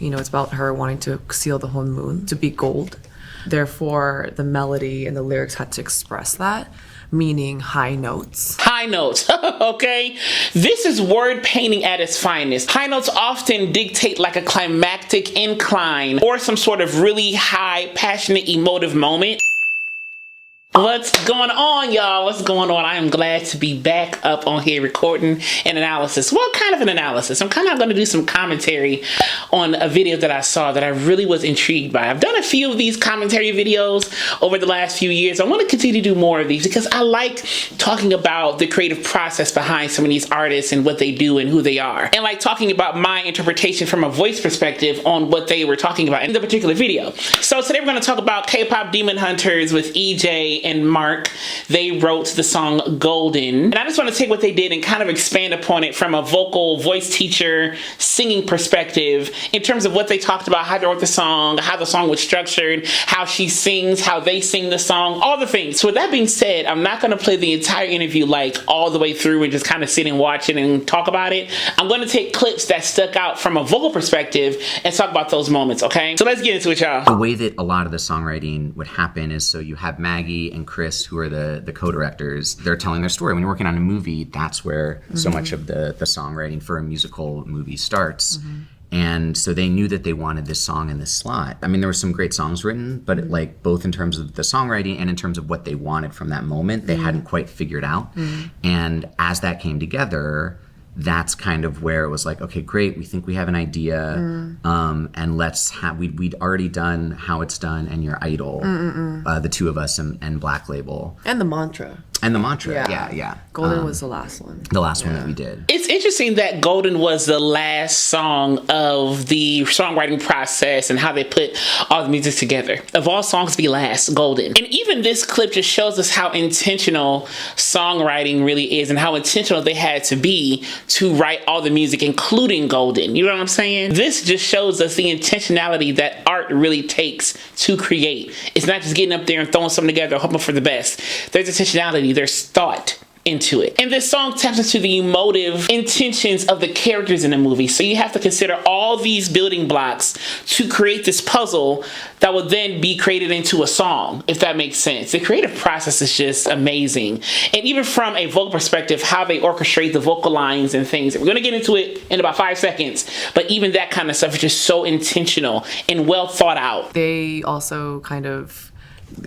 You know, it's about her wanting to seal the whole moon to be gold. Therefore, the melody and the lyrics had to express that, meaning high notes. High notes, okay? This is word painting at its finest. High notes often dictate like a climactic incline or some sort of really high, passionate, emotive moment. What's going on, y'all? What's going on? I am glad to be back up on here recording an analysis. Well, kind of an analysis. I'm kind of going to do some commentary on a video that I saw that I really was intrigued by. I've done a few of these commentary videos over the last few years. I want to continue to do more of these because I like talking about the creative process behind some of these artists and what they do and who they are. And like talking about my interpretation from a voice perspective on what they were talking about in the particular video. So today we're going to talk about K-Pop Demon Hunters with Ejae and Mark. They wrote the song Golden. And I just want to take what they did and kind of expand upon it from a voice teacher, singing perspective in terms of what they talked about, how they wrote the song, how the song was structured, how she sings, how they sing the song, all the things. So with that being said, I'm not going to play the entire interview like all the way through and just kind of sit and watch it and talk about it. I'm going to take clips that stuck out from a vocal perspective and talk about those moments, okay? So let's get into it, y'all. The way that a lot of the songwriting would happen is so you have Maggie and Chris, who are the co-directors. They're telling their story. When you're working on a movie, that's where so much of the songwriting for a musical movie starts. And so they knew that they wanted this song in this slot. I mean, there were some great songs written, but like both in terms of the songwriting and in terms of what they wanted from that moment, they hadn't quite figured out. And as that came together, that's kind of where it was like, okay, great, we think we have an idea, and let's have, we'd already done How It's Done and Your Idol, the two of us and Black Label. And the mantra. And the mantra, yeah. Golden was the last one. The last one that we did. It's interesting that Golden was the last song of the songwriting process and how they put all the music together. Of all songs to be last, Golden. And even this clip just shows us how intentional songwriting really is and how intentional they had to be to write all the music, including Golden. You know what I'm saying? This just shows us the intentionality that art really takes to create. It's not just getting up there and throwing something together, hoping for the best. There's intentionality. There's thought into it. And this song taps into the emotive intentions of the characters in the movie. So you have to consider all these building blocks to create this puzzle that will then be created into a song, if that makes sense. The creative process is just amazing. And even from a vocal perspective, how they orchestrate the vocal lines and things. We're gonna get into it in about 5 seconds, but even that kind of stuff is just so intentional and well thought out. They also kind of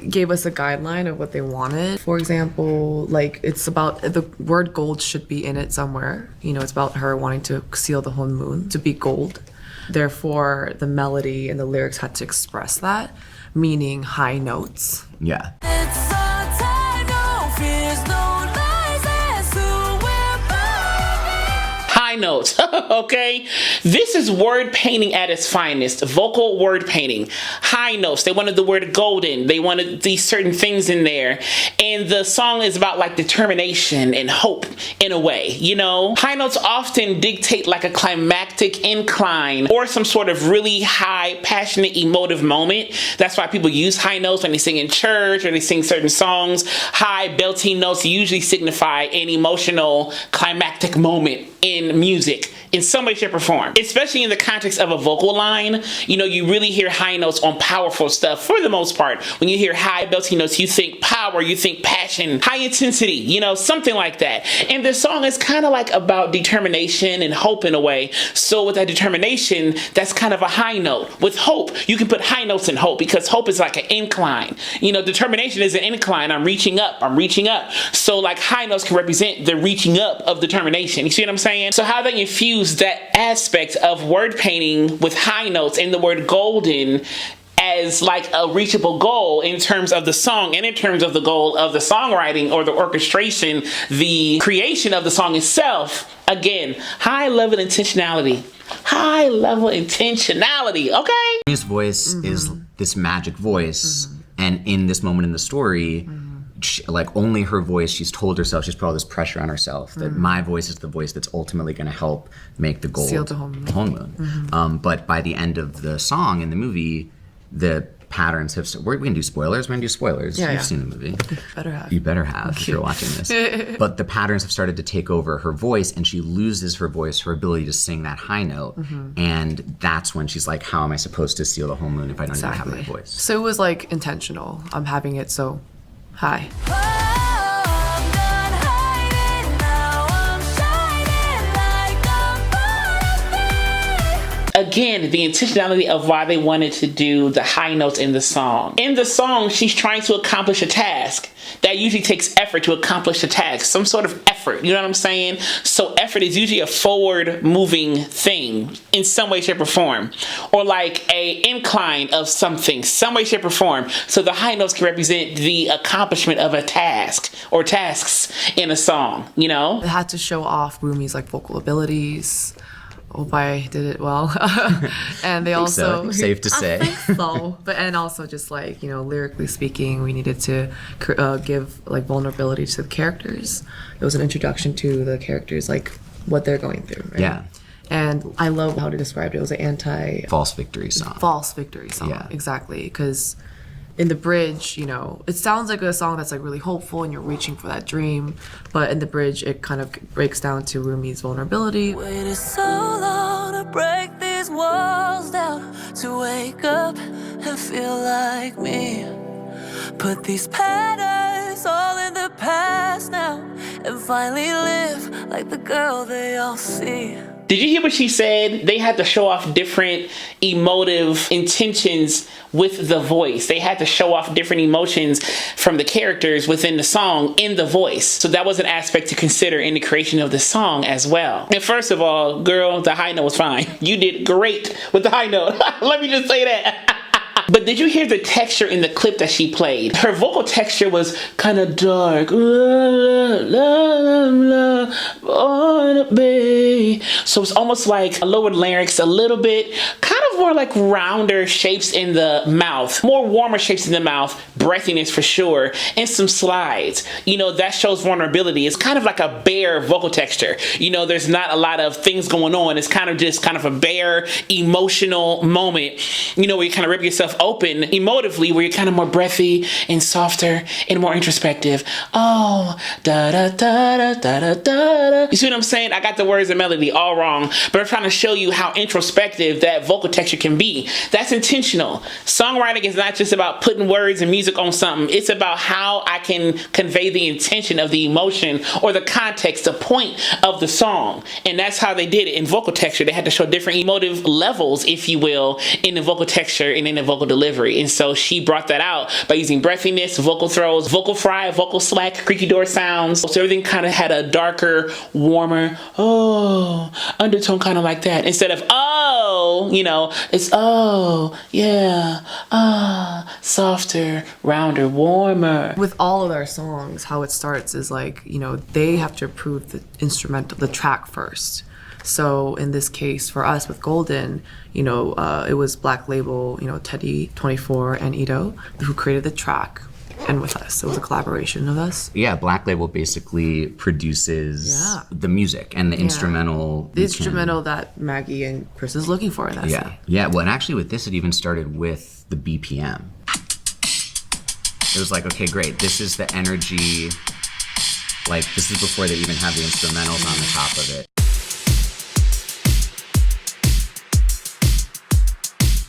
gave us a guideline of what they wanted. For example, like it's about, the word gold should be in it somewhere. You know, it's about her wanting to seal the whole moon to be gold. Therefore, the melody and the lyrics had to express that, meaning high notes. Yeah. Notes, okay? This is word painting at its finest, vocal word painting. High notes. They wanted the word golden. They wanted these certain things in there. And the song is about like determination and hope in a way, you know? High notes often dictate like a climactic incline or some sort of really high, passionate, emotive moment. That's why people use high notes when they sing in church or they sing certain songs. High belting notes usually signify an emotional, climactic moment in music in some way, shape, or form. Especially in the context of a vocal line, you know, you really hear high notes on powerful stuff for the most part. When you hear high belting notes, you think power, you think passion, high intensity, you know, something like that. And this song is kind of like about determination and hope in a way. So with that determination, that's kind of a high note. With hope, you can put high notes in hope because hope is like an incline. You know, determination is an incline. I'm reaching up. So like high notes can represent the reaching up of determination. You see what I'm saying? So how they infuse that aspect of word painting with high notes and the word golden as like a reachable goal in terms of the song and in terms of the goal of the songwriting or the orchestration, the creation of the song itself. Again, high level intentionality. High level intentionality, okay? His voice is this magic voice, and in this moment in the story, like only her voice, she's told herself, she's put all this pressure on herself that my voice is the voice that's ultimately going to help make the gold seal the whole moon. But by the end of the song in the movie, the patterns have. We can do spoilers. We're gonna do spoilers. Yeah, You've yeah. seen the movie. Better have. You better have if you're watching this. But the patterns have started to take over her voice, and she loses her voice, her ability to sing that high note. And that's when she's like, how am I supposed to seal the whole moon if I don't even have my voice? So it was like intentional. I'm having it so high. Again, the intentionality of why they wanted to do the high notes in the song. In the song, she's trying to accomplish a task. That usually takes effort to accomplish a task, some sort of effort, you know what I'm saying? So effort is usually a forward moving thing in some way, shape, or form. Or like a incline of something, some way, shape, or form. So the high notes can represent the accomplishment of a task or tasks in a song, you know? It had to show off Rumi's like vocal abilities. Hope I did it well. And they also safe to say. I think so. But and also just like, you know, lyrically speaking, we needed to give like vulnerability to the characters. It was an introduction to the characters, like what they're going through. Right? Yeah. And I love how to describe it. It was an false victory song. False victory song. Yeah. Exactly. Because in the bridge, you know, it sounds like a song that's like really hopeful and you're reaching for that dream. But in the bridge, it kind of breaks down to Rumi's vulnerability. Waited so long to break these walls down, to wake up and feel like me. Put these patterns all in the past now, and finally live like the girl they all see. Did you hear what she said? They had to show off different emotive intentions with the voice. They had to show off different emotions from the characters within the song in the voice. So that was an aspect to consider in the creation of the song as well. And first of all, girl, the high note was fine. You did great with the high note. Let me just say that. But did you hear the texture in the clip that she played? Her vocal texture was kind of dark. So it's almost like a lowered larynx a little bit, kind of more like rounder shapes in the mouth, more warmer shapes in the mouth, breathiness for sure, and some slides. You know, that shows vulnerability. It's kind of like a bare vocal texture. You know, there's not a lot of things going on. It's kind of just kind of a bare emotional moment, you know, where you kind of rip yourself open emotively, where you're kind of more breathy and softer and more introspective. Oh, da da da da da da da. You see what I'm saying? I got the words and melody all wrong, but I'm trying to show you how introspective that vocal texture can be. That's intentional. Songwriting is not just about putting words and music on something. It's about how I can convey the intention of the emotion or the context, the point of the song. And that's how they did it in vocal texture. They had to show different emotive levels, if you will, in the vocal texture and in the vocal delivery. And so she brought that out by using breathiness, vocal throws, vocal fry, vocal slack, creaky door sounds. So everything kind of had a darker, warmer, undertone, kind of like that. Instead of, you know, it's, softer, rounder, warmer. With all of our songs, how it starts is like, you know, they have to approve the instrumental, the track first. So in this case, for us with Golden, you know, it was Black Label, you know, Teddy 24 and Ito who created the track, and with us, it was a collaboration of us. Yeah, Black Label basically produces the music and the instrumental. The instrumental that Maggie and Chris is looking for in that scene. Yeah. Well, and actually with this, it even started with the BPM. It was like, okay, great. This is the energy. Like, this is before they even have the instrumentals on the top of it.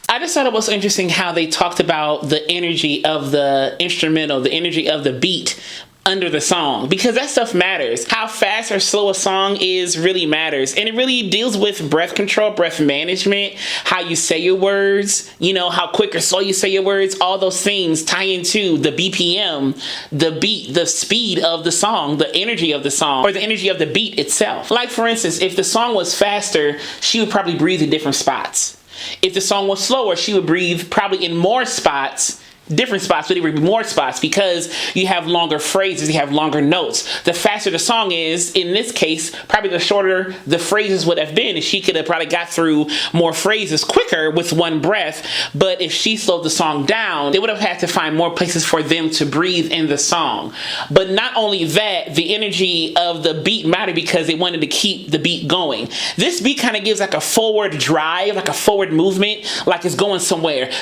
I just thought it was interesting how they talked about the energy of the instrumental, the energy of the beat under the song, because that stuff matters. How fast or slow a song is really matters. And it really deals with breath control, breath management, how you say your words, you know, how quick or slow you say your words. All those things tie into the BPM, the beat, the speed of the song, the energy of the song, or the energy of the beat itself. Like, for instance, if the song was faster, she would probably breathe in different spots. If the song was slower, she would breathe probably in more spots, different spots, but it would be more spots because you have longer phrases, you have longer notes. The faster the song is, in this case, probably the shorter the phrases would have been. She could have probably got through more phrases quicker with one breath, but if she slowed the song down, they would have had to find more places for them to breathe in the song. But not only that, the energy of the beat mattered because they wanted to keep the beat going. This beat kind of gives like a forward drive, like a forward movement, like it's going somewhere.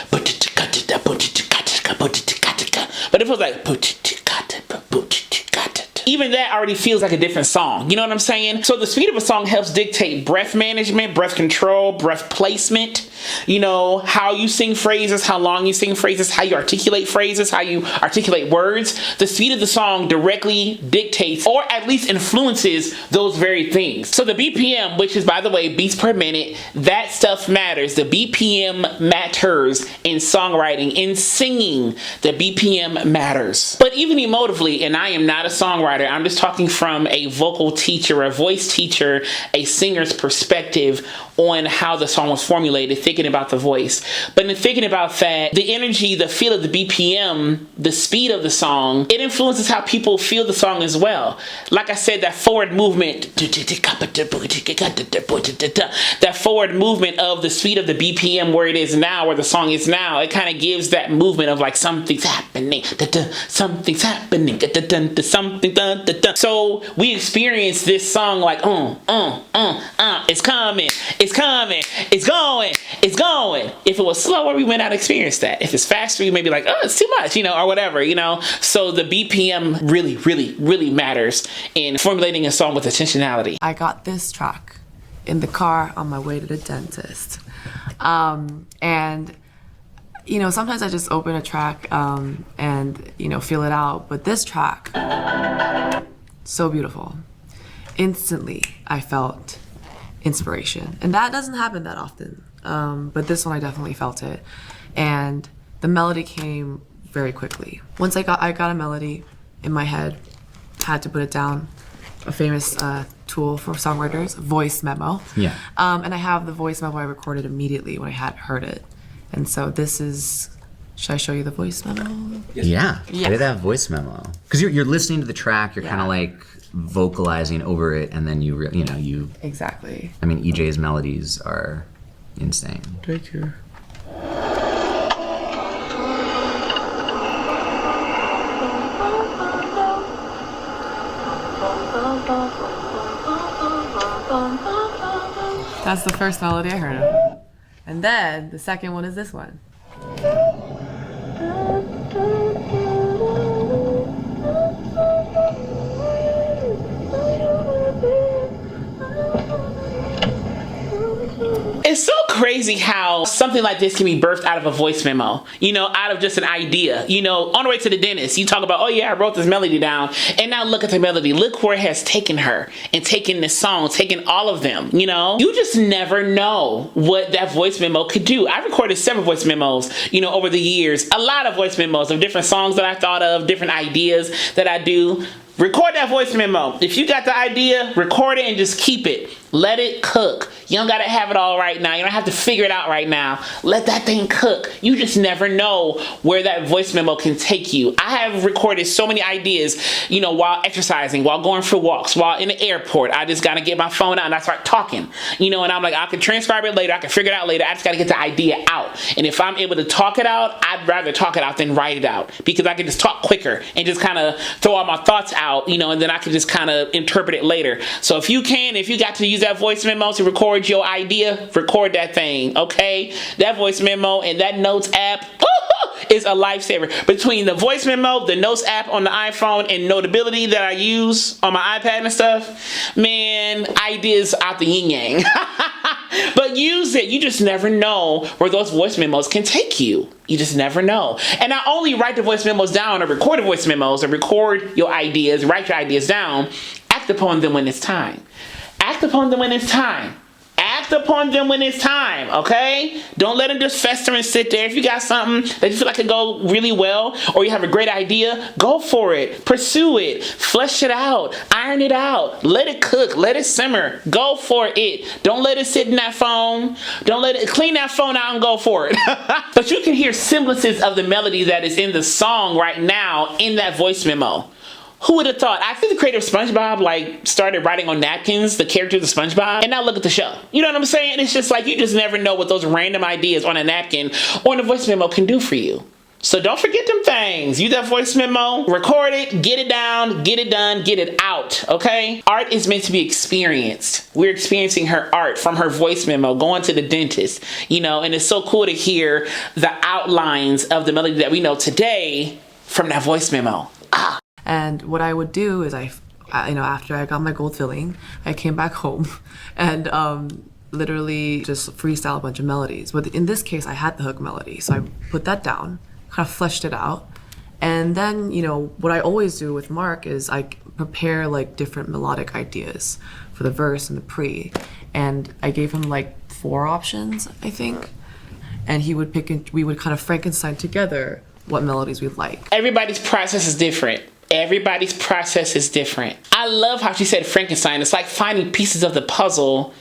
but it feels like even that already feels like a different song. You know what I'm saying? So the speed of a song helps dictate breath management, breath control, breath placement, you know, how you sing phrases, how long you sing phrases, how you articulate phrases, how you articulate words. The speed of the song directly dictates or at least influences those very things. So the BPM, which is, by the way, beats per minute, that stuff matters. The BPM matters in songwriting, in singing. The BPM matters. But even emotively, and I am not a songwriter, I'm just talking from a vocal teacher, a voice teacher, a singer's perspective on how the song was formulated, thinking about the voice. But in thinking about that, the energy, the feel of the BPM, the speed of the song, it influences how people feel the song as well. Like I said, that forward movement, that forward movement of the speed of the BPM where it is now, where the song is now, it kind of gives that movement of like something's happening, something's happening, something. So we experience this song like, it's coming, it's coming, it's going, it's going. If it was slower, we may not experience that. If it's faster, we may be like, oh, it's too much, you know, or whatever, you know. So the BPM really, really, really matters in formulating a song with intentionality. I got this track in the car on my way to the dentist. And you know, sometimes I just open a track and, you know, feel it out. But this track, so beautiful. Instantly, I felt inspiration. And that doesn't happen that often. But this one, I definitely felt it. And the melody came very quickly. Once I got a melody in my head, had to put it down. A famous tool for songwriters, voice memo. Yeah. And I have the voice memo I recorded immediately when I had heard it. And so this is, should I show you the voice memo? Yeah. Yeah. I did that voice memo. Because you're listening to the track, you're kind of like vocalizing over it, and then you Exactly. I mean, Ejae's melodies are insane. Thank you. That's the first melody I heard of. And then the second one is this one. It's so crazy how something like this can be birthed out of a voice memo, you know, out of just an idea. You know, on the way to the dentist, you talk about, oh yeah, I wrote this melody down, and now look at the melody. Look where it has taken her and taken this song, taken all of them, you know? You just never know what that voice memo could do. I've recorded several voice memos, you know, over the years, a lot of voice memos of different songs that I thought of, different ideas that I do. Record that voice memo. If you got the idea, record it and just keep it. Let it cook. You don't gotta have it all right now. You don't have to figure it out right now. Let that thing cook. You just never know where that voice memo can take you. I have recorded so many ideas, you know, while exercising, while going for walks, while in the airport. I just gotta get my phone out and I start talking, you know, and I'm like, I can transcribe it later. I can figure it out later. I just gotta get the idea out. And if I'm able to talk it out, I'd rather talk it out than write it out, because I can just talk quicker and just kind of throw all my thoughts out, you know, and then I can just kind of interpret it later. So if you got to use that voice memo to record your idea, record that thing, okay? That voice memo and that notes app is a lifesaver. Between the voice memo, the notes app on the iPhone, and Notability that I use on my iPad and stuff, man, ideas out the yin yang. But use it. You just never know where those voice memos can take you. You just never know. And not only write the voice memos down or record the voice memos or record your ideas, write your ideas down, act upon them when it's time. Act upon them when it's time. Act upon them when it's time, okay? Don't let them just fester and sit there. If you got something that you feel like could go really well, or you have a great idea, go for it. Pursue it. Flesh it out. Iron it out. Let it cook. Let it simmer. Go for it. Don't let it sit in that phone. Don't let it clean that phone out and go for it. But you can hear semblances of the melody that is in the song right now in that voice memo. Who would have thought? I think the creator of SpongeBob like started writing on napkins, the characters of SpongeBob, and now look at the show. You know what I'm saying? It's just like you just never know what those random ideas on a napkin or in a voice memo can do for you. So don't forget them things. Use that voice memo, record it, get it down, get it done, get it out, okay? Art is meant to be experienced. We're experiencing her art from her voice memo, going to the dentist, you know, and it's so cool to hear the outlines of the melody that we know today from that voice memo. Ah. And what I would do is I you know, after I got my gold filling, I came back home and literally just freestyle a bunch of melodies. But in this case, I had the hook melody, so I put that down, kind of fleshed it out. And then, you know, what I always do with Mark is I prepare like different melodic ideas for the verse and the pre. And I gave him like 4 options, I think. And he would pick and we would kind of Frankenstein together what melodies we'd like. Everybody's process is different. Everybody's process is different. I love how she said Frankenstein. It's like finding pieces of the puzzle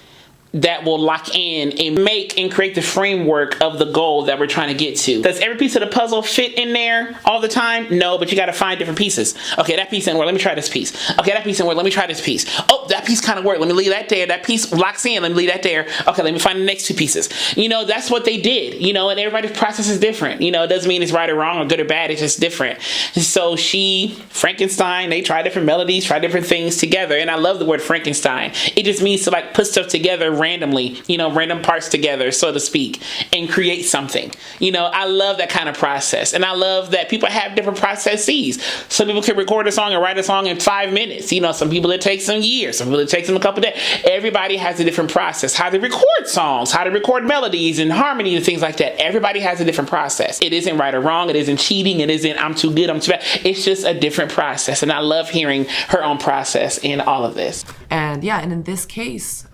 that will lock in and make and create the framework of the goal that we're trying to get to. Does every piece of the puzzle fit in there all the time? No, but you gotta find different pieces. Okay, that piece didn't work, let me try this piece. Okay, that piece didn't work, let me try this piece. Oh, that piece kind of worked, let me leave that there. That piece locks in, let me leave that there. Okay, let me find the next 2 pieces. You know, that's what they did, you know, and everybody's process is different. You know, it doesn't mean it's right or wrong or good or bad, it's just different. So Frankenstein, they try different melodies, try different things together, and I love the word Frankenstein. It just means to like put stuff together randomly, you know, random parts together, so to speak, and create something. You know, I love that kind of process. And I love that people have different processes. Some people can record a song and write a song in 5 minutes. You know, some people it takes them years. Some people it takes them a couple days. Everybody has a different process. How to record songs, how to record melodies and harmony and things like that. Everybody has a different process. It isn't right or wrong. It isn't cheating. It isn't I'm too good, I'm too bad. It's just a different process. And I love hearing her own process in all of this. And yeah, and in this case,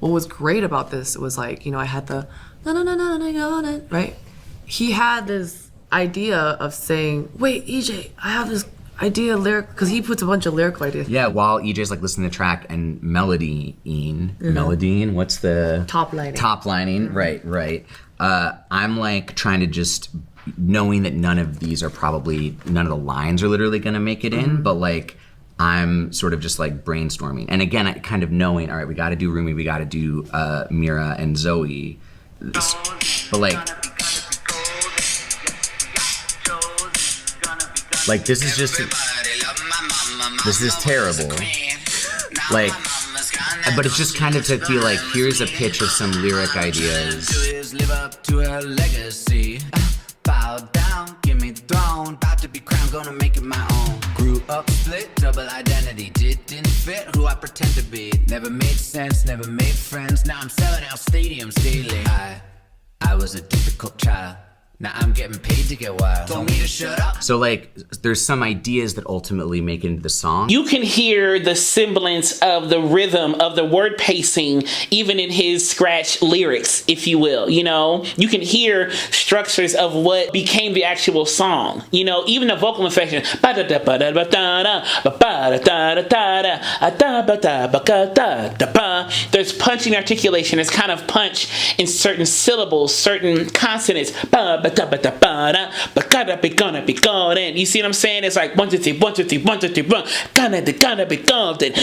what was great about this was like, you know, I had the right? He had this idea of saying, wait, EJ, I have this idea lyric, because he puts a bunch of lyrical ideas. Yeah, while EJ's like listening to the track and melodine, what's the top lining? Right. I'm like trying to just knowing that none of the lines are literally gonna make it in, but like I'm sort of just like brainstorming. And again, I kind of knowing, all right, we got to do Rumi, we got to do Mira and Zoe. But like this is terrible. Like, but it's just kind of to feel like, here's a pitch of some lyric ideas. Live up to her legacy. Bow down, give me the throne. About to be crowned, gonna make it my own. Grew up split, double identity. Didn't fit who I pretend to be. Never made sense, never made friends. Now I'm selling out stadiums daily. I was a difficult child. Now I'm getting paid to get wild. Told me to shut up. So like, there's some ideas that ultimately make it into the song. You can hear the semblance of the rhythm of the word pacing, even in his scratch lyrics, if you will. You know, you can hear structures of what became the actual song. You know, even the vocal inflection. There's punching articulation. There's kind of punch in certain syllables, certain consonants. Gonna be golden. You see what I'm saying? It's like 1, 2, 3, 1, 2, 3, 1, 2, 3, 1. Gonna be golden.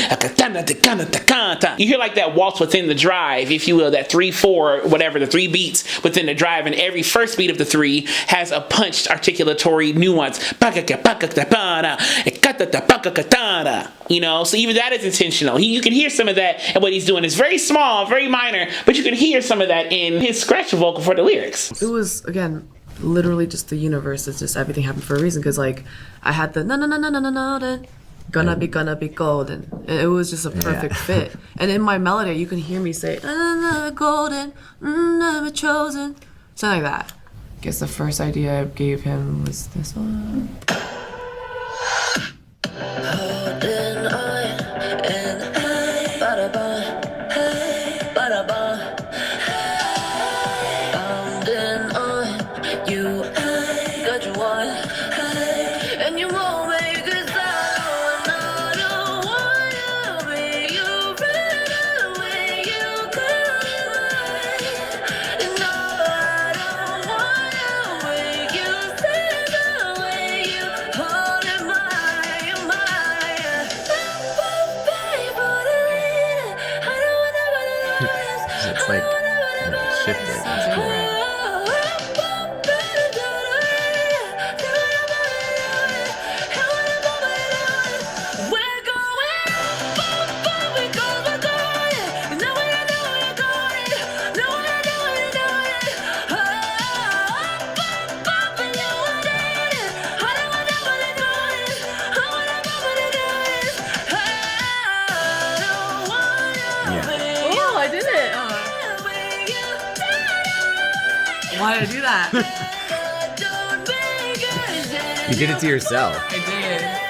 You hear like that waltz within the drive, if you will, that 3, 4, whatever, the 3 beats within the drive, and every first beat of the 3 has a punched articulatory nuance. You know, so even that is intentional. You can hear some of that, and what he's doing is very small, very minor, but you can hear some of that in his scratch vocal for the lyrics. It was, again, literally just the universe. It's just everything happened for a reason, because like I had the gonna be golden. It was just a perfect fit. And in my melody, you can hear me say golden, never chosen, something like that. I guess the first idea I gave him was this one. It's like shifted. It's cool. how to do that. You did it to yourself. I did.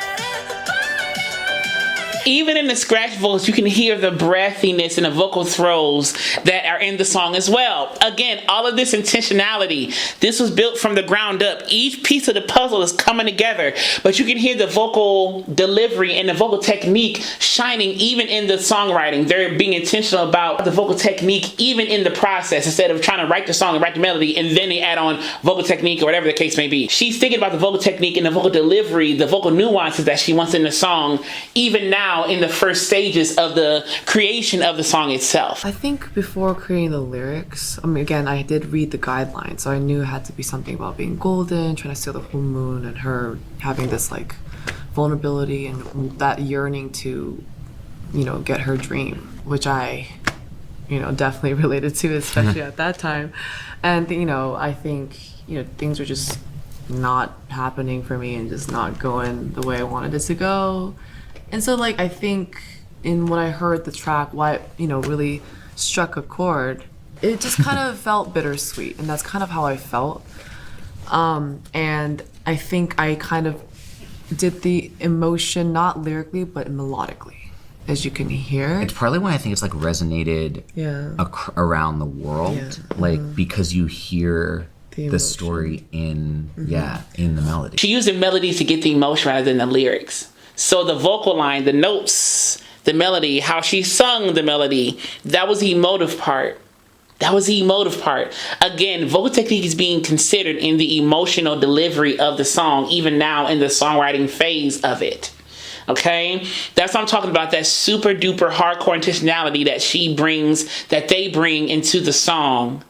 Even in the scratch vocals, you can hear the breathiness and the vocal throws that are in the song as well. Again, all of this intentionality, this was built from the ground up. Each piece of the puzzle is coming together, but you can hear the vocal delivery and the vocal technique shining even in the songwriting. They're being intentional about the vocal technique even in the process, instead of trying to write the song and write the melody and then they add on vocal technique or whatever the case may be. She's thinking about the vocal technique and the vocal delivery, the vocal nuances that she wants in the song, even now in the first stages of the creation of the song itself. I think before creating the lyrics, I mean, again, I did read the guidelines, so I knew it had to be something about being golden, trying to steal the full moon, and her having this like vulnerability and that yearning to, you know, get her dream, which I, you know, definitely related to, especially at that time. And, you know, I think, you know, things were just not happening for me and just not going the way I wanted it to go. And so, like, I think in when I heard the track, what, you know, really struck a chord, it just kind of felt bittersweet. And that's kind of how I felt. And I think I kind of did the emotion, not lyrically, but melodically, as you can hear. It's partly why I think it's like resonated around the world, like because you hear the story in in the melody. She used the melody to get the emotion rather than the lyrics. So the vocal line, the notes, the melody, how she sung the melody, that was the emotive part. That was the emotive part. Again, vocal technique is being considered in the emotional delivery of the song, even now in the songwriting phase of it. Okay? That's what I'm talking about, that super duper hardcore intentionality that she brings, that they bring into the song.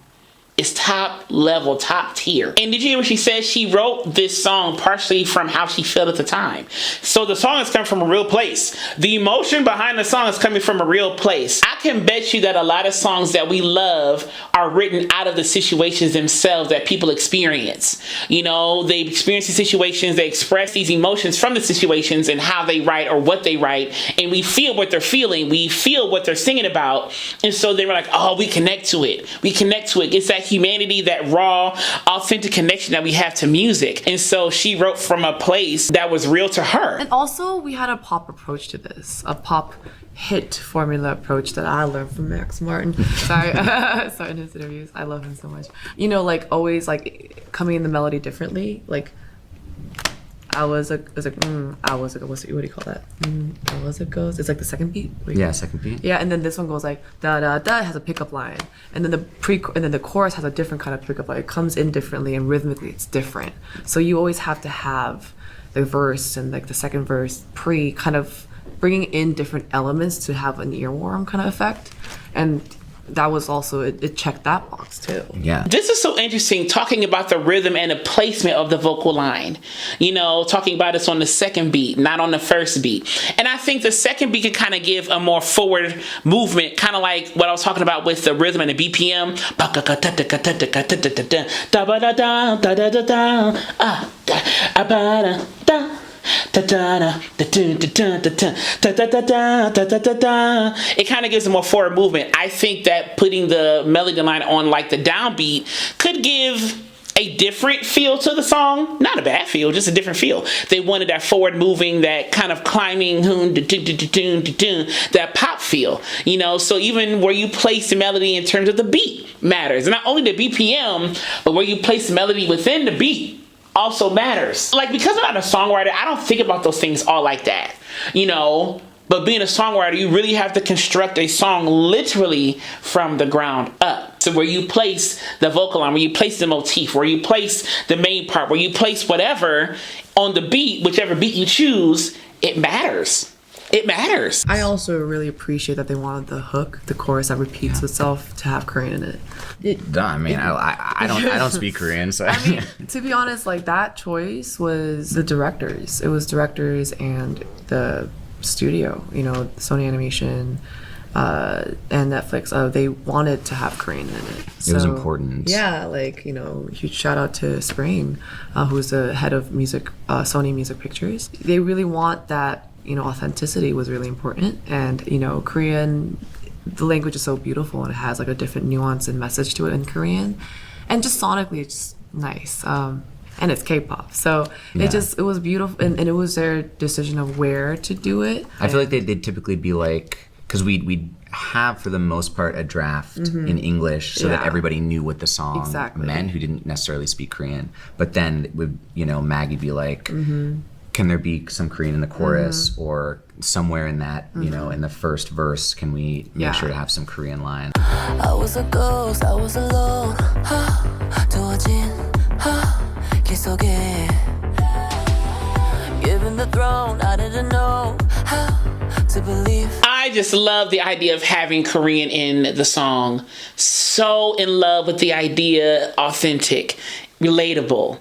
It's top level, top tier. And did you hear what she said? She wrote this song partially from how she felt at the time. So the song is coming from a real place. The emotion behind the song is coming from a real place. I can bet you that a lot of songs that we love are written out of the situations themselves that people experience. You know, they experience these situations, they express these emotions from the situations and how they write or what they write. And we feel what they're feeling. We feel what they're singing about. And so they were like, oh, we connect to it. We connect to it. It's that humanity, that raw, authentic connection that we have to music. And so she wrote from a place that was real to her. And also, we had a pop approach to this, a pop hit formula approach that I learned from Max Martin. Sorry, sorry in his interviews. I love him so much. You know, like always, like coming in the melody differently. Like what do you call that? I was a ghost. It's like the second beat. Yeah, second beat. Yeah, and then this one goes like da da da, has a pickup line, and then the chorus has a different kind of pickup line. It comes in differently and rhythmically it's different. So you always have to have the verse and like the second verse kind of bringing in different elements to have an earworm kind of effect, and that was also it checked that box too. Yeah. This is so interesting, talking about the rhythm and the placement of the vocal line. You know, talking about this on the second beat, not on the first beat. And I think the second beat can kind of give a more forward movement, kind of like what I was talking about with the rhythm and the BPM. It kind of gives a more forward movement. I think that putting the melody line on like the downbeat could give a different feel to the song. Not a bad feel, just a different feel. They wanted that forward moving, that kind of climbing, that pop feel, you know. So even where you place the melody in terms of the beat matters. And not only the BPM, but where you place the melody within the beat also matters. Like, because I'm not a songwriter, I don't think about those things all like that, you know. But being a songwriter, you really have to construct a song literally from the ground up. So where you place the vocal line, where you place the motif, where you place the main part, where you place whatever on the beat, whichever beat you choose, it matters. It matters. I also really appreciate that they wanted the hook, the chorus that repeats itself, to have Korean in it. I don't speak Korean, so I mean, to be honest, like that choice was the directors. It was directors and the studio, you know, Sony Animation and Netflix. They wanted to have Korean in it. It was important. Yeah, like, you know, huge shout out to Spring, who's the head of music, Sony Music Pictures. They really want that. You know, authenticity was really important, and you know, Korean, the language is so beautiful and it has like a different nuance and message to it in Korean, and just sonically it's just nice. And it's K-pop, so it was beautiful, and it was their decision of where to do it. I feel like they'd typically be like, because we'd have for the most part a draft in English so that everybody knew what the song meant who didn't necessarily speak Korean. But then would Maggie be like, can there be some Korean in the chorus or somewhere in that in the first verse? Can we make sure to have some Korean lines? I was a ghost, I was alone. 길 속에 given the throne, I didn't know how to believe. I just love the idea of having Korean in the song. So in love with the idea, authentic, relatable.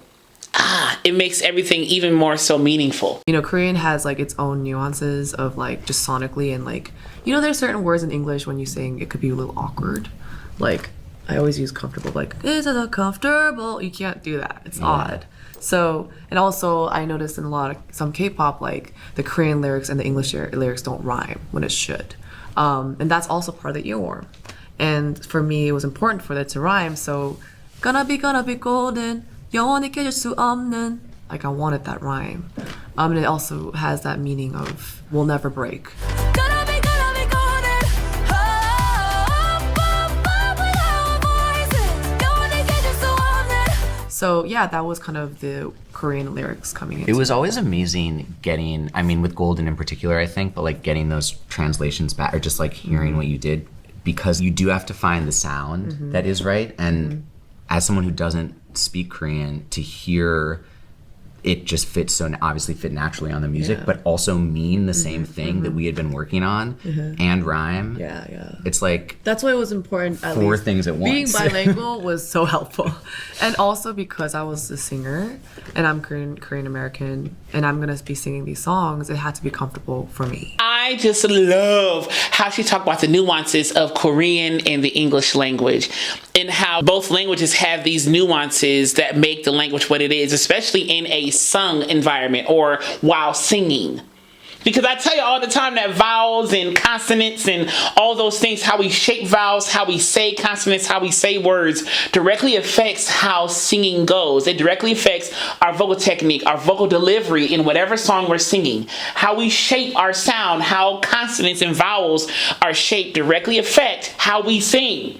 It makes everything even more so meaningful. Korean has like its own nuances of like just sonically, and like there's certain words in English when you sing it could be a little awkward. Like I always use comfortable, like, is it comfortable? You can't do that. It's odd. So, and also I noticed in some K-pop, like the Korean lyrics and the English lyrics don't rhyme when it should. And that's also part of the earworm. And for me, it was important for that to rhyme. So, gonna be golden, 영원히 깨질 수 없는. Like I wanted that rhyme. And it also has that meaning of will never break. So yeah, that was kind of the Korean lyrics coming in. It was always amazing getting, with Golden in particular, I think, but like getting those translations back or just like hearing what you did, because you do have to find the sound that is right. And as someone who doesn't speak Korean, to hear it just fit obviously fit naturally on the music, but also mean the same thing that we had been working on and rhyme. Yeah. It's like that's why it was important. At four least things at once. Being bilingual was so helpful, and also because I was a singer and I'm Korean American and I'm gonna be singing these songs, it had to be comfortable for me. I just love how she talked about the nuances of Korean and the English language, and how both languages have these nuances that make the language what it is, especially in a sung environment or while singing. Because I tell you all the time that vowels and consonants and all those things, how we shape vowels, how we say consonants, how we say words, directly affects how singing goes. It directly affects our vocal technique, our vocal delivery in whatever song we're singing. How we shape our sound, how consonants and vowels are shaped directly affect how we sing.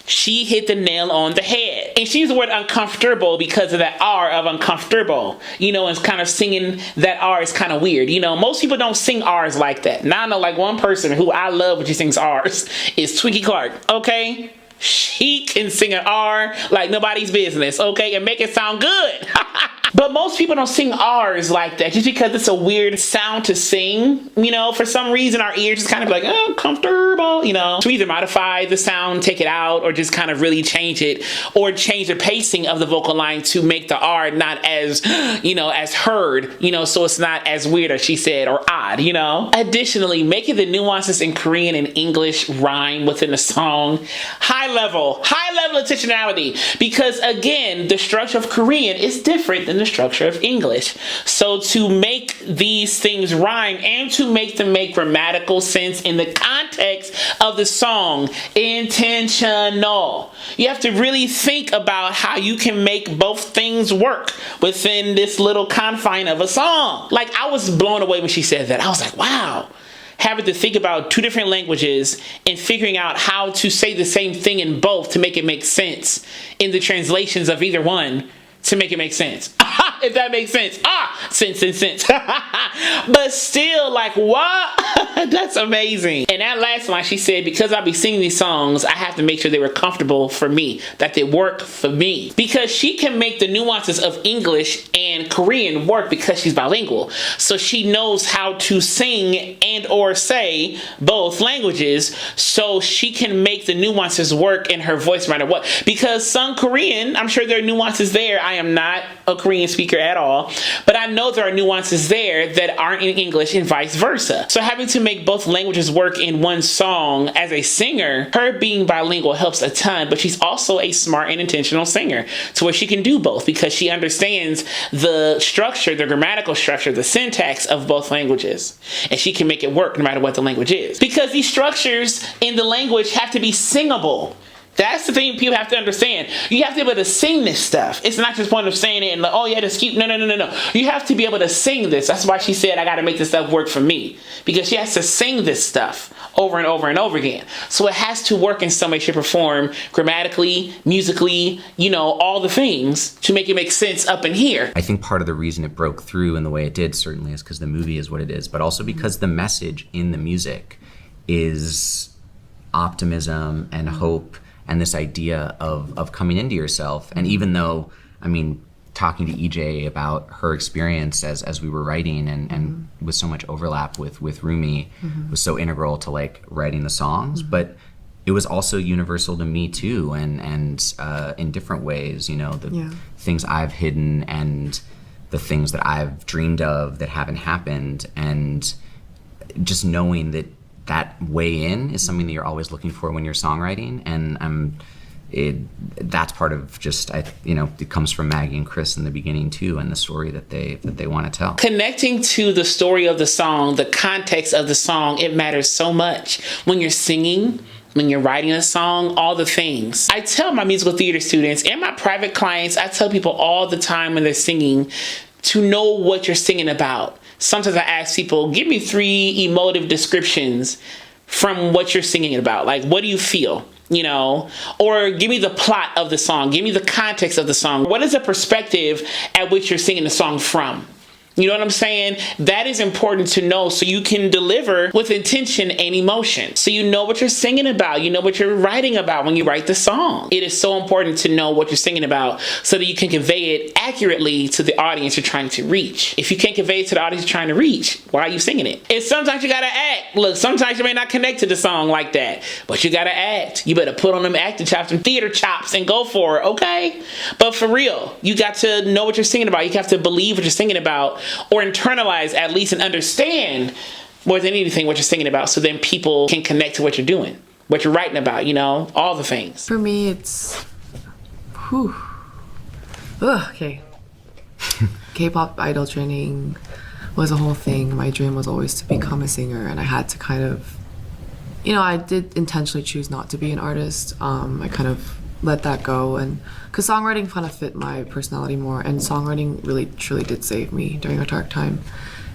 She hit the nail on the head. And she used the word uncomfortable because of that R of uncomfortable. And kind of singing that R is kind of weird. Most people don't sing R's like that. Now I know like one person who I love when she sings R's is Twinkie Clark, okay? She can sing an R like nobody's business, okay? And make it sound good. But most people don't sing R's like that just because it's a weird sound to sing. For some reason our ears just kind of like, comfortable, To either modify the sound, take it out, or just kind of really change it, or change the pacing of the vocal line to make the R not as, as heard, so it's not as weird as she said or odd, Additionally, making the nuances in Korean and English rhyme within the song, high level intentionality, because again, the structure of Korean is different than the structure of English. So to make these things rhyme and to make them make grammatical sense in the context of the song, intentional. You have to really think about how you can make both things work within this little confine of a song. Like I was blown away when she said that. I was like, wow. Having to think about two different languages and figuring out how to say the same thing in both to make it make sense in the translations of either one to make it make sense. If that makes sense. Sense. But still, like, what? That's amazing. And that last line, she said, because I'll be singing these songs, I have to make sure they were comfortable for me, that they work for me. Because she can make the nuances of English and Korean work because she's bilingual. So she knows how to sing and or say both languages, so she can make the nuances work in her voice no matter what. Because sung Korean, I'm sure there are nuances there. I am not a Korean speaker at all, but I know there are nuances there that aren't in English and vice versa. So having to make both languages work in one song as a singer, her being bilingual helps a ton, but she's also a smart and intentional singer to where she can do both because she understands the structure, the grammatical structure, the syntax of both languages, and she can make it work no matter what the language is. Because these structures in the language have to be singable. That's the thing people have to understand. You have to be able to sing this stuff. It's not just one of saying it and like, oh yeah, that's cute. No. You have to be able to sing this. That's why she said, I got to make this stuff work for me. Because she has to sing this stuff over and over and over again. So it has to work in some way, shape, or form, grammatically, musically, all the things to make it make sense up in here. I think part of the reason it broke through in the way it did certainly is because the movie is what it is, but also because the message in the music is optimism and hope and this idea of coming into yourself. And even though, talking to Ejae about her experience as we were writing and with so much overlap with Rumi was so integral to like writing the songs, but it was also universal to me too, and in different ways, things I've hidden and the things that I've dreamed of that haven't happened, and just knowing that way in is something that you're always looking for when you're songwriting, and that's part of just it comes from Maggie and Chris in the beginning too, and the story that they want to tell. Connecting to the story of the song, the context of the song, it matters so much when you're singing, when you're writing a song, all the things. I tell my musical theater students and my private clients, I tell people all the time when they're singing to know what you're singing about. Sometimes I ask people, give me 3 emotive descriptions from what you're singing about. Like, what do you feel? Or give me the plot of the song. Give me the context of the song. What is the perspective at which you're singing the song from? You know what I'm saying? That is important to know so you can deliver with intention and emotion. So you know what you're singing about. You know what you're writing about when you write the song. It is so important to know what you're singing about so that you can convey it accurately to the audience you're trying to reach. If you can't convey it to the audience you're trying to reach, why are you singing it? And sometimes you gotta act. Look, sometimes you may not connect to the song like that, but you gotta act. You better put on them acting chops and theater chops and go for it, okay? But for real, you got to know what you're singing about. You have to believe what you're singing about, or internalize at least and understand more than anything what you're singing about, so then people can connect to what you're doing, what you're writing about, all the things. For me, it's okay. K-pop idol training was a whole thing. My dream was always to become a singer, and I had to kind of, I did intentionally choose not to be an artist. I kind of let that go, and because songwriting kind of fit my personality more, and songwriting really truly did save me during a dark time.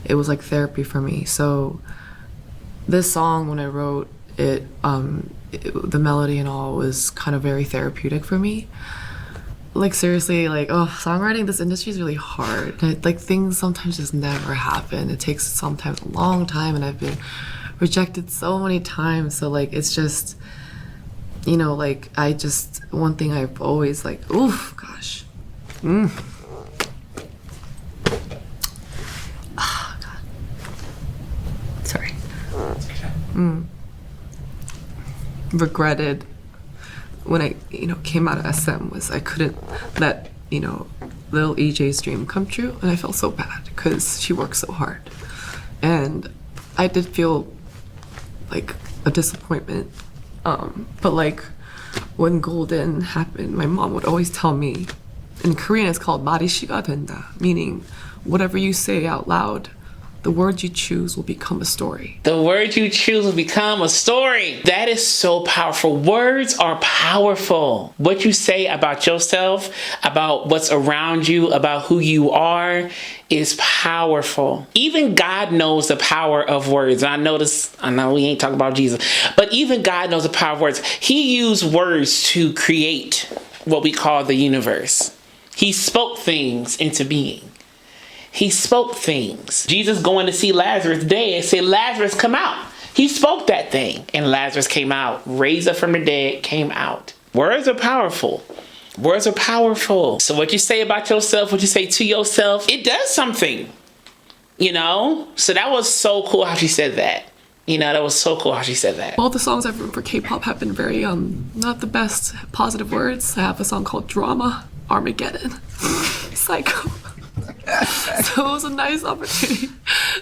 It was like therapy for me. So this song, when I wrote it, the melody and all was kind of very therapeutic for me. Like seriously, songwriting, this industry is really hard. Things sometimes just never happen. It takes sometimes a long time, and I've been rejected so many times. So it's just, one thing I've always oof, gosh. Oh, God. Sorry. Regretted when I, came out of SM was I couldn't let, little Ejae's dream come true. And I felt so bad because she worked so hard. And I did feel like a disappointment. But when Golden happened, my mom would always tell me, in Korean it's called 말이 시가 된다, meaning whatever you say out loud, the words you choose will become a story. The words you choose will become a story. That is so powerful. Words are powerful. What you say about yourself, about what's around you, about who you are is powerful. Even God knows the power of words. I know we ain't talking about Jesus, but even God knows the power of words. He used words to create what we call the universe. He spoke things into being. He spoke things. Jesus going to see Lazarus dead, say, Lazarus, come out. He spoke that thing, and Lazarus came out. Raised up from the dead, came out. Words are powerful. Words are powerful. So what you say about yourself, what you say to yourself, it does something, So that was so cool how she said that. That was so cool how she said that. All the songs I've written for K-pop have been very, not the best positive words. I have a song called Drama, Armageddon, Psycho. So it was a nice opportunity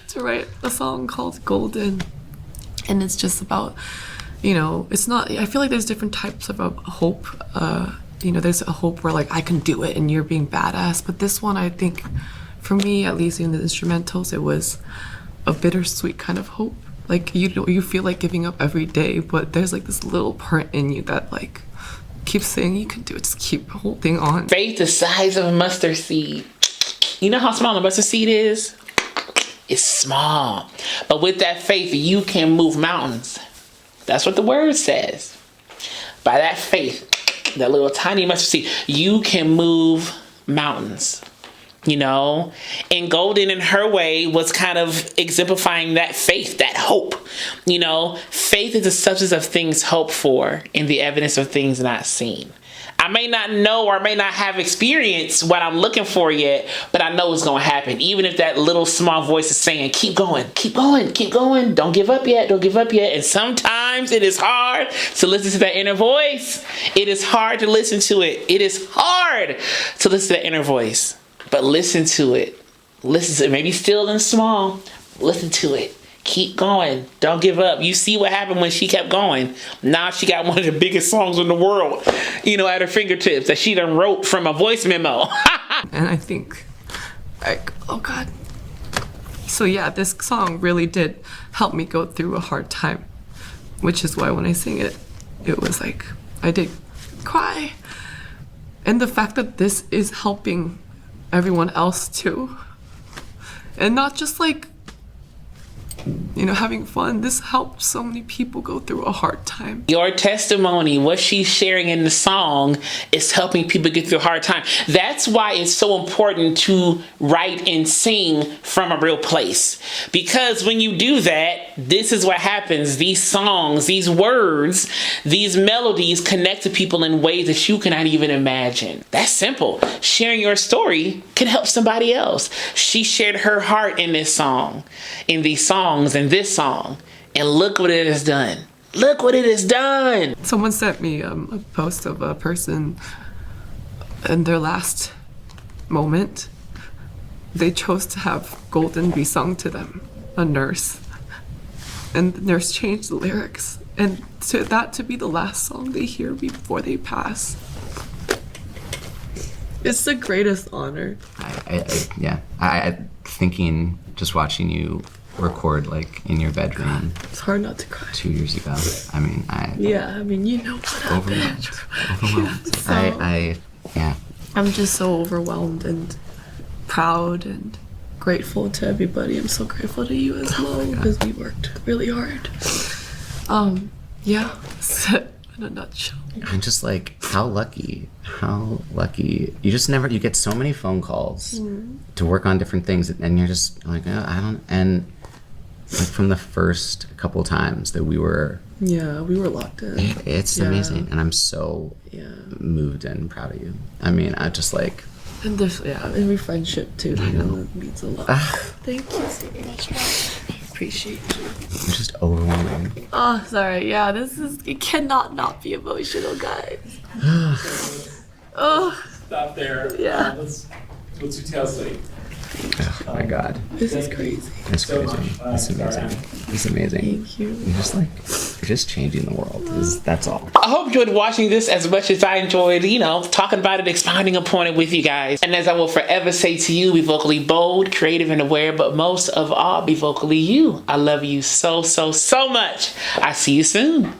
to write a song called Golden. And it's just about, it's not, I feel like there's different types of hope. There's a hope where I can do it and you're being badass. But this one, I think, for me, at least in the instrumentals, it was a bittersweet kind of hope. You feel like giving up every day, but there's this little part in you that keep saying you can do it. Just keep holding on. Faith the size of a mustard seed. You know how small a mustard seed is? It's small. But with that faith, you can move mountains. That's what the word says. By that faith, that little tiny mustard seed, you can move mountains. You know, and Golden in her way was kind of exemplifying that faith, that hope. You know, faith is the substance of things hoped for and the evidence of things not seen. I may not know or I may not have experienced what I'm looking for yet, but I know it's going to happen. Even if that little small voice is saying, keep going, keep going, keep going. Don't give up yet. Don't give up yet. And sometimes it is hard to listen to that inner voice. It is hard to listen to it. It is hard to listen to that inner voice. But listen to it. Listen to it. Maybe still and small. Listen to it. Keep going. Don't give up. You see what happened when she kept going. Now she got one of the biggest songs in the world, you know, at her fingertips that she done wrote from a voice memo. And I think, like, oh God. So yeah, this song really did help me go through a hard time, which is why when I sing it, it was like, I did cry. And the fact that this is helping everyone else too, and not just like, you know, having fun. This helped so many people go through a hard time. Your testimony, what she's sharing in the song, is helping people get through a hard time. That's why it's so important to write and sing from a real place. Because when you do that, this is what happens. These songs, these words, these melodies connect to people in ways that you cannot even imagine. That's simple. Sharing your story can help somebody else. She shared her heart in this song, in these songs, in this song, and look what it has done. Look what it has done. Someone sent me a post of a person in their last moment. They chose to have Golden be sung to them, a nurse. And the nurse changed the lyrics. And to be the last song they hear before they pass. It's the greatest honor. I thinking, just watching you record like in your bedroom. It's hard not to cry. 2 years ago. I mean, you know what overwhelmed. Overwhelmed. Yeah, I'm just so overwhelmed and proud and grateful to everybody. I'm so grateful to you as well because we worked really hard. In a nutshell. I'm just like, how lucky. You just never, you get so many phone calls to work on different things, and you're just like, oh, I don't, and like from the first couple times that we were locked in. It's amazing, and I'm so moved and proud of you. I mean, I just like, and there's and we friendship too. You know, it means a lot. Thank you so much, Mom. Appreciate you. It's just overwhelming. Oh, sorry. Yeah, it cannot not be emotional, guys. Stop there. Yeah. Let's do Telsey. Oh my God. This is crazy. It's So crazy. much. It's amazing. It's amazing. Thank you. You're just changing the world. That's all. I hope you enjoyed watching this as much as I enjoyed, you know, talking about it, expounding upon it with you guys. And as I will forever say to you, be vocally bold, creative, and aware, but most of all, be vocally you. I love you so, so, so much. I see you soon.